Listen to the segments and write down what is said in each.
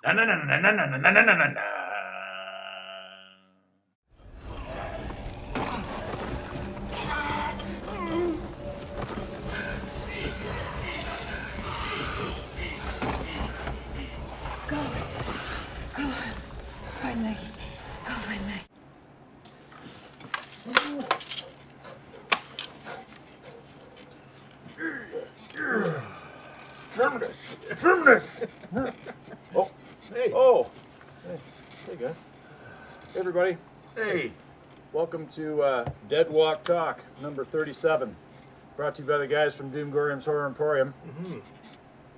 Na na na na na na na na na na na. Go. Go. Find Maggie. Go find Maggie. Terminus! Terminus! Oh. Hey. Oh. Hey guys. Hey everybody. Hey. Welcome to Dead Walk Talk, number 37. Brought to you by the guys from Doomgoryum's Horror Emporium.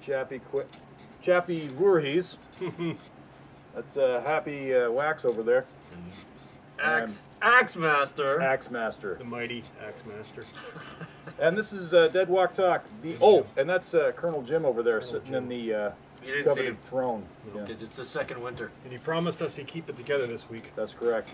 Chappie Voorhees. That's Happy Wax over there. Axe Master. Axe Master. The mighty Axe Master. And this is Dead Walk Talk. And that's Colonel Jim over there sitting in the You didn't see coveted him. throne. Because it's the second winter. And he promised us he'd keep it together this week. That's correct.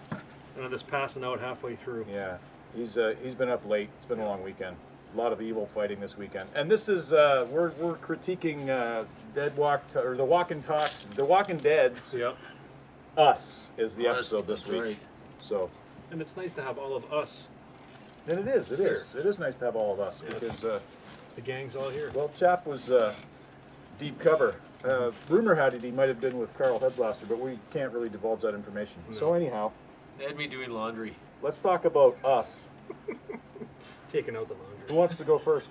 And I'm just passing out halfway through. Yeah, he's been up late. It's been a long weekend. A lot of evil fighting this weekend. And this is we're critiquing Dead Walk or the Walking Talk, the Walking Dead's. Yep. Us is the Us, episode this that's week. right. So. And it's nice to have all of us. And it is. It is. Here. It is nice to have all of us Yes. because The gang's all here. well, Chap was deep cover. Rumor had it he might have been with Carl Headblaster, but we can't really divulge that information. No. So anyhow, They had me doing laundry. let's talk about us. Taking out the Who laundry. wants to go first?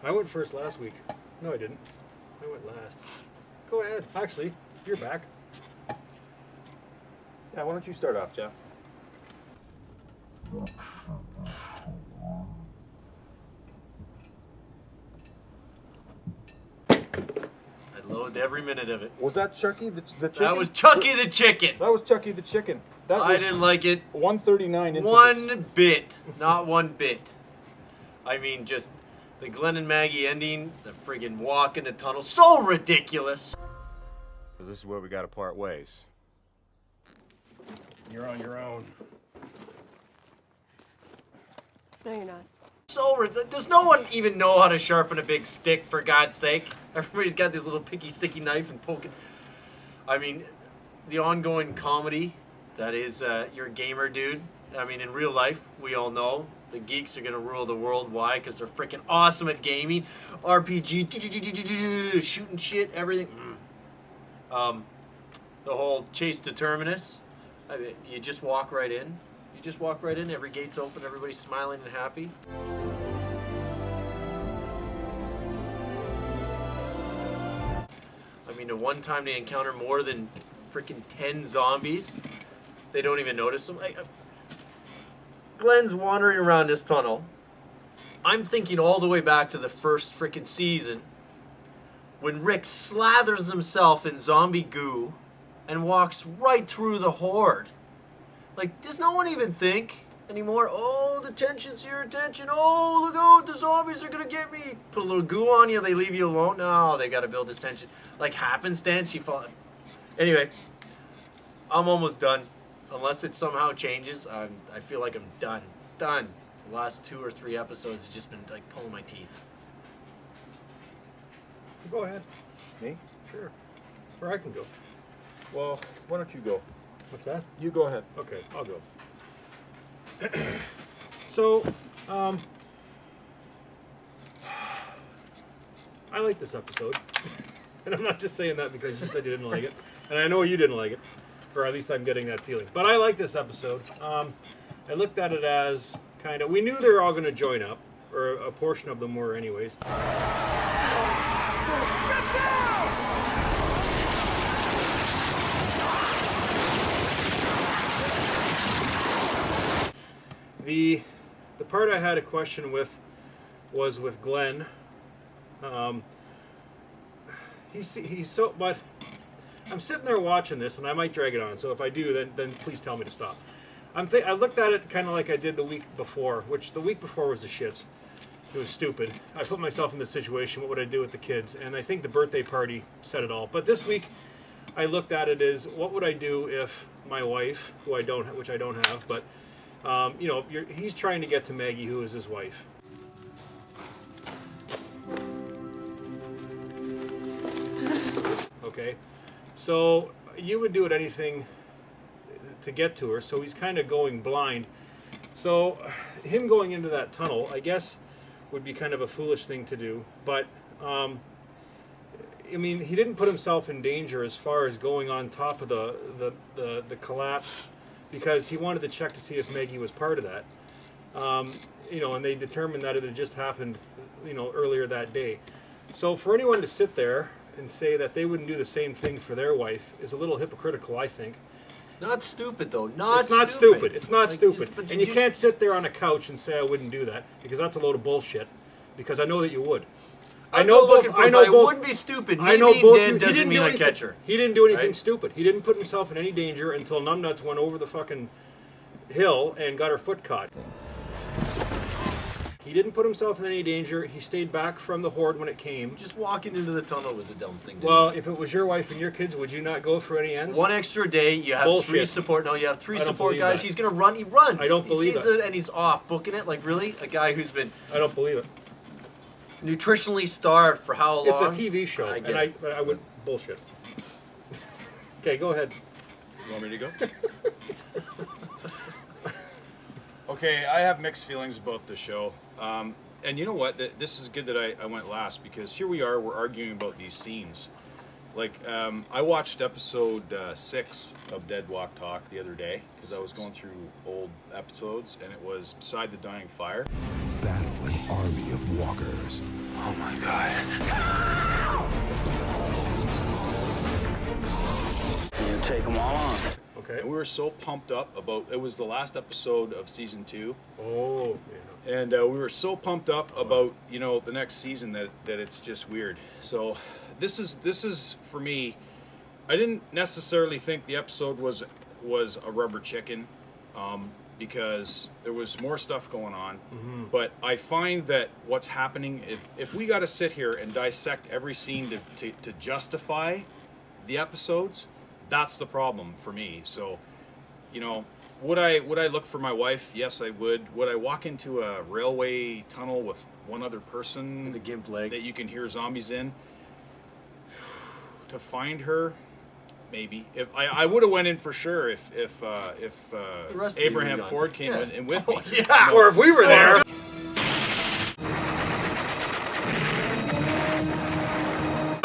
I went first last week. No, I didn't. I went last. Go ahead. Actually, you're back. Yeah, why don't you start off, Chap? I loathed every minute of it. Was that Chucky the chicken? That was Chucky the Chicken. That was Chucky the chicken. That I was didn't like it 139 into one bit. Not one bit. I mean, just the Glenn and Maggie ending, the friggin' walk in the tunnel. So ridiculous. This is where we gotta part ways. You're on your own. No, you're not. So ridiculous. Does no one even know how to sharpen a big stick, for God's sake? Everybody's got this little picky, sticky knife and poking. I mean, the ongoing comedy that is your gamer dude. I mean, in real life, we all know the geeks are going to rule the world. Why? Because they're freaking awesome at gaming. RPG, shooting shit, everything. The whole chase to terminus. I mean, you just walk right in. You just walk right in. Every gate's open. Everybody's smiling and happy. I mean, the one time they encounter more than freaking 10 zombies, they don't even notice them. Glenn's wandering around this tunnel. I'm thinking all the way back to the first freaking season when Rick slathers himself in zombie goo and walks right through the horde. Like, does no one even think anymore? Oh, the tension's here, attention. Oh, look out, the zombies are gonna get me. Put a little goo on you, they leave you alone. No, they gotta build this tension. Like happenstance, she falls. Anyway, I'm almost done. Unless it somehow changes, I feel like I'm done. Done. The last 2 or 3 episodes have just been like pulling my teeth. Go ahead. Me? Sure. Or I can go. Well, why don't you go? What's that? You go ahead. Okay, I'll go. So, I like this episode. And I'm not just saying that because you said you didn't like it. And I know you didn't like it. Or at least I'm getting that feeling. But I like this episode. I looked at it as kind of... We knew they were all going to join up. Or a portion of them were anyways. The part I had a question with was with Glenn. He's so, but I'm sitting there watching this, and I might drag it on. So if I do, then please tell me to stop. I looked at it kind of like I did the week before, which the week before was the shits. It was stupid. I put myself in this situation. What would I do with the kids? And I think the birthday party said it all. But this week, I looked at it as what would I do if my wife, which I don't have, but you know, he's trying to get to Maggie, who is his wife. Okay, So you would do it anything to get to her. So he's kind of going blind. So him going into that tunnel, I guess, would be kind of a foolish thing to do. But I mean, he didn't put himself in danger as far as going on top of the collapse, because he wanted to check to see if Maggie was part of that. You know, and they determined that it had just happened, you know, earlier that day. So for anyone to sit there and say that they wouldn't do the same thing for their wife is a little hypocritical, I think. Not stupid, though. It's not stupid. It's not stupid. And you can't sit there on a couch and say I wouldn't do that, because that's a load of bullshit. Because I know that you would. I know both. It wouldn't be stupid. Me being dead doesn't mean I catch her. He didn't do anything stupid. He didn't put himself in any danger until Numbnuts went over the fucking hill and got her foot caught. He didn't put himself in any danger. He stayed back from the horde when it came. Just walking into the tunnel was a dumb thing to do. Well, if it was your wife and your kids, would you not go through any ends? One extra day, you have Bullshit. 3 support. No, you have 3 I don't support believe guys. that. He's gonna run. He runs. I don't believe He sees it and he's off booking it. Like really, a guy who's been I don't believe it. nutritionally starved for how long? It's a TV show, I get and it. I would bullshit. Okay, go ahead. You want me to go? Okay, I have mixed feelings about the show. And you know what? This is good that I went last, because here we are, we're arguing about these scenes. Like, I watched episode 6 of Dead Walk Talk the other day, because I was going through old episodes, and it was Beside the Dying Fire. Battle an army of walkers. Oh my god. You take them all on. Okay. And we were so pumped up about, it was the last episode of season 2. Oh, yeah. And we were so pumped up about, you know, the next season that it's just weird. So this is for me. I didn't necessarily think the episode was a rubber chicken, because there was more stuff going on. Mm-hmm. But I find that what's happening, if we got to sit here and dissect every scene to justify the episodes, that's the problem for me. So, you know. Would I look for my wife? Yes, I would. Would I walk into a railway tunnel with one other person With a gimp leg. that you can hear zombies in? To find her, maybe. If I would have went in for sure if rest of you Abraham were gone. Ford came Yeah. in with me. Yeah. Or if we were there.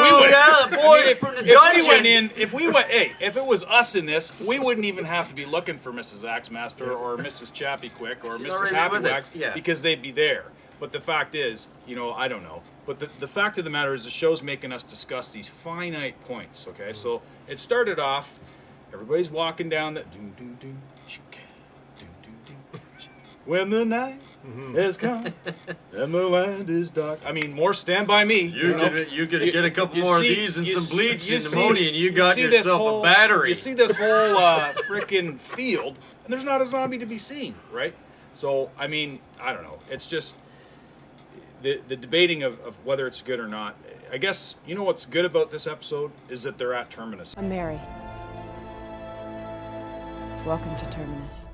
Oh yeah, boy from the dungeon. If it was us in this, we wouldn't even have to be looking for Mrs. Axemaster or Mrs. Chappie Quick or She's Mrs. already Happy with us, Wax, yeah. because they'd be there. But the fact is, you know, I don't know. But the fact of the matter is, the show's making us discuss these finite points. Okay, so it started off, everybody's walking down the doom doom doom chick, doom doom doom chick. When the night has come and the land is dark. I mean, more Stand By Me. You could get a couple more of these and some bleach and pneumonia, and you got see this yourself whole, a battery. You see this whole freaking field, and there's not a zombie to be seen, right? So, I mean, I don't know. It's just the debating of whether it's good or not. I guess, you know what's good about this episode is that they're at Terminus. I'm Mary. Welcome to Terminus.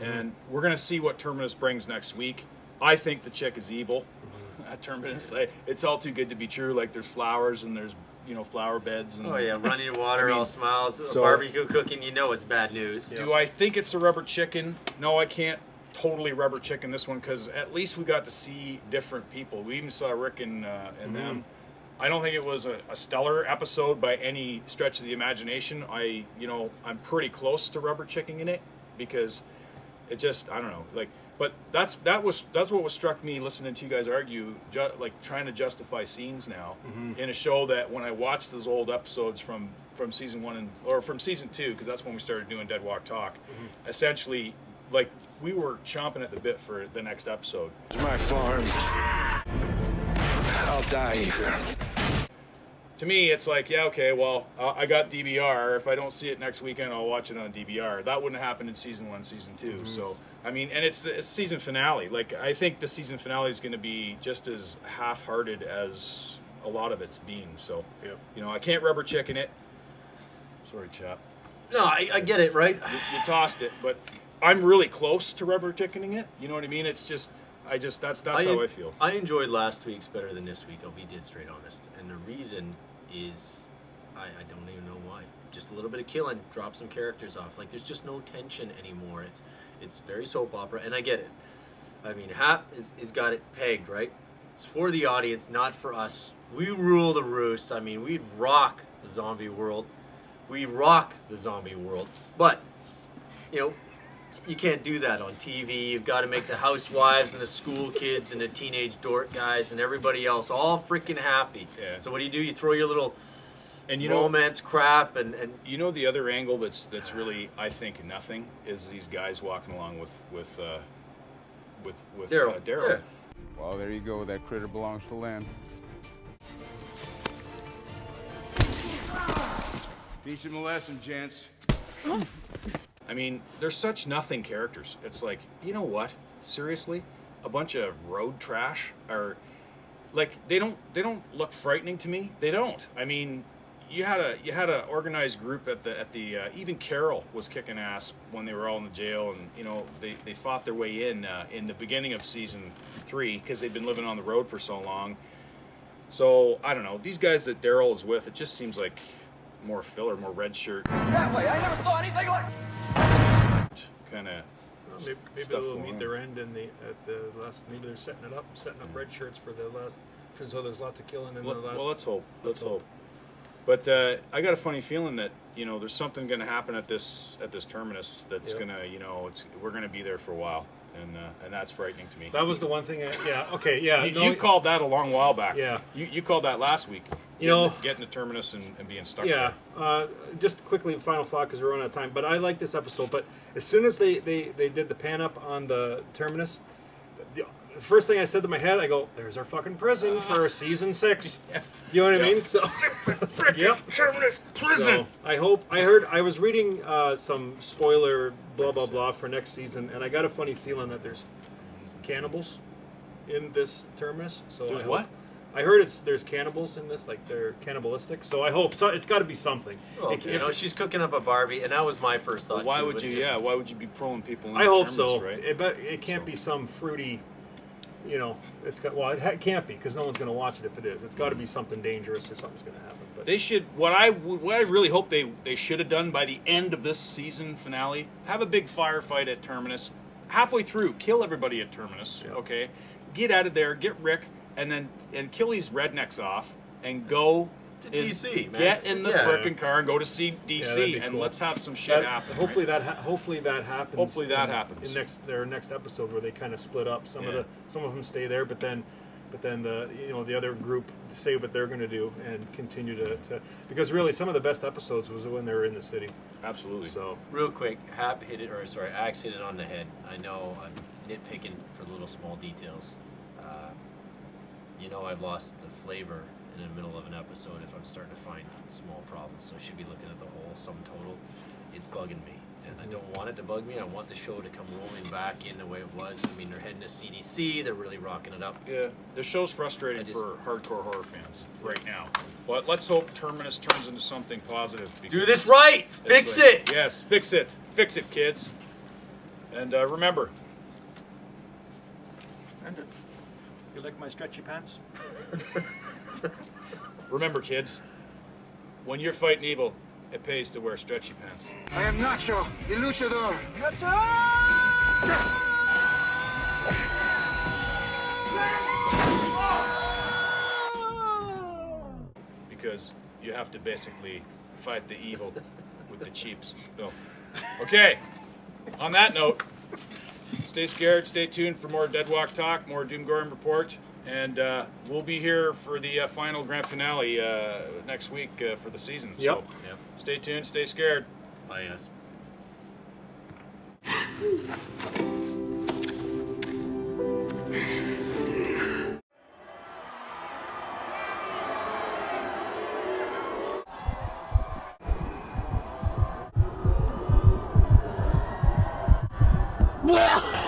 And we're going to see what Terminus brings next week. I think the chick is evil at Terminus. It's all too good to be true. Like, there's flowers and there's, you know, flower beds. And, Oh yeah, running water, I mean, all smiles, so- barbecue cooking. You know it's bad news. Do I think it's a rubber chicken? No, I can't totally rubber chicken this one, because at least we got to see different people. We even saw Rick and them. I don't think it was a stellar episode by any stretch of the imagination. I'm pretty close to rubber chickening in it, because it just, I don't know, like, but that's what was struck me listening to you guys argue, like trying to justify scenes now in a show that when I watched those old episodes from season 1 or from season 2, because that's when we started doing Dead Walk Talk, essentially, like, we were chomping at the bit for the next episode. It's my farm. I'll die here. To me, it's like, yeah, okay, well, I got DVR. If I don't see it next weekend, I'll watch it on DVR. That wouldn't happen in season 1, season 2. So, I mean, and it's the season finale. Like, I think the season finale is going to be just as half-hearted as a lot of it's been. So, you know, I can't rubber chicken it. Sorry, chap. No, I get it, right? You tossed it, but I'm really close to rubber chickening it. You know what I mean? It's just, that's how I feel. I enjoyed last week's better than this week. I'll be dead straight honest, and the reason is I don't even know why. just a little bit of killing, drop some characters off. Like, there's just no tension anymore. It's very soap opera, and I get it. I mean, Hap is got it pegged, right? It's for the audience, not for us. We rule the roost. I mean, we'd rock the zombie world. We rock the zombie world. But, you know, you can't do that on TV. You've got to make the housewives and the school kids and the teenage dork guys and everybody else all freaking happy. Yeah. So what do? You throw your little And you romance crap and you know the other angle that's really, I think, nothing is these guys walking along with Daryl. Daryl. Yeah. Well, there you go. That critter belongs to Lynn. Teach him a lesson, gents. I mean, they're such nothing characters. It's like, you know what? Seriously, a bunch of road trash are like they don't look frightening to me. They don't. I mean, you had a organized group at the even Carol was kicking ass when they were all in the jail, and you know they fought their way in the beginning of season 3 because they'd been living on the road for so long. So I don't know, these guys that Daryl is with, it just seems like more filler, more red shirt. That way, I never saw anything like. Kind of. Maybe stuff they'll going meet on. their end at the last. Maybe they're setting up red shirts for the last. So there's lots of killing in the last. Well, let's hope. Let's hope. But I got a funny feeling that there's something going to happen at this terminus that's Yep. gonna we're gonna be there for a while, and that's frightening to me. That was the one thing. Yeah. Okay. Yeah. You called that a long while back. Yeah. You called that last week. Getting to terminus and being stuck. Yeah. Just quickly, final thought because we're running out of time. But I like this episode. But as soon as they did the pan up on the terminus, the first thing I said to my head, I go, "There's our fucking prison for season 6." Yeah. You know what I mean? So, yep. Terminus prison. So I was reading some spoiler blah blah blah for next season, and I got a funny feeling that there's cannibals in this terminus. So There's I hope- what? I heard there's cannibals in this, like they're cannibalistic. So I hope so. It's got to be something. Well, she's cooking up a Barbie, and that was my first thought. Why too, would but you? just- Why would you be throwing people in? I the hope terminus, so. Right? But it can't be some fruity. It's got. Well, it can't be because no one's going to watch it if it is. It's got to be something dangerous or something's going to happen. But They should. What I really hope they should have done by the end of this season finale: have a big firefight at Terminus. Halfway through, kill everybody at Terminus. Yeah. Okay, get out of there, get Rick, and kill these rednecks off, and go To DC, man. Get in the Yeah. frickin' car and go to see that'd DC, be and cool. let's have some shit that, happen. hopefully right? hopefully that happens. Hopefully that happens. in their next episode where they kind of split up. Some Yeah. of them stay there, but then the other group say what they're going to do and continue to because really some of the best episodes was when they were in the city. Absolutely. So Real quick, Axe hit it on the head. I know I'm nitpicking for the little small details. I've lost the flavor in the middle of an episode if I'm starting to find small problems. So I should be looking at the whole sum total. It's bugging me. And I don't want it to bug me. I want the show to come rolling back in the way it was. I mean, they're heading to CDC. They're really rocking it up. Yeah, the show's frustrating for hardcore horror fans right now. But let's hope Terminus turns into something positive. Do this right! Fix it! Yes, fix it. Fix it, kids. And remember. you like my stretchy pants? Remember, kids. When you're fighting evil, it pays to wear stretchy pants. I am Nacho, the luchador. Because you have to basically fight the evil with the cheaps. So, okay. On that note, stay scared. Stay tuned for more Deadwalk talk, more Doomgoryum report, and we'll be here for the final grand finale next week for the season. Yep. So, stay tuned. Stay scared. Bye, yes. Well.